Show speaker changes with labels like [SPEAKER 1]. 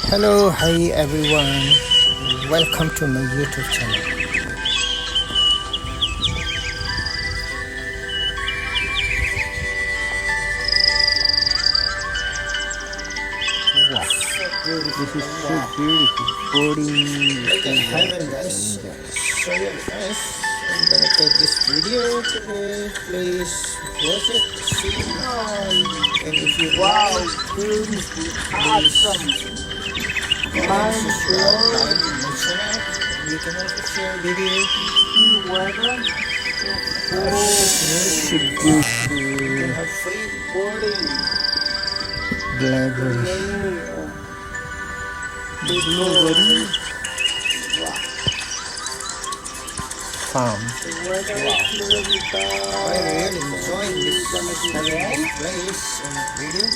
[SPEAKER 1] Hello, hi everyone. Welcome to my YouTube channel. Wow, this is so beautiful. Boarding
[SPEAKER 2] Like a heaven, guys. So yeah, guys, I'm gonna take this video today. Please watch it, see and if you
[SPEAKER 1] beautiful,
[SPEAKER 2] please comment,
[SPEAKER 1] mind
[SPEAKER 2] subscribe, like my channel. And you can also share video.
[SPEAKER 1] weather,
[SPEAKER 2] This
[SPEAKER 1] so
[SPEAKER 2] is new. You can
[SPEAKER 1] beautiful.
[SPEAKER 2] have free boarding.
[SPEAKER 1] Blueberry, blueberry farm.
[SPEAKER 2] I'm really enjoying this having this place and video.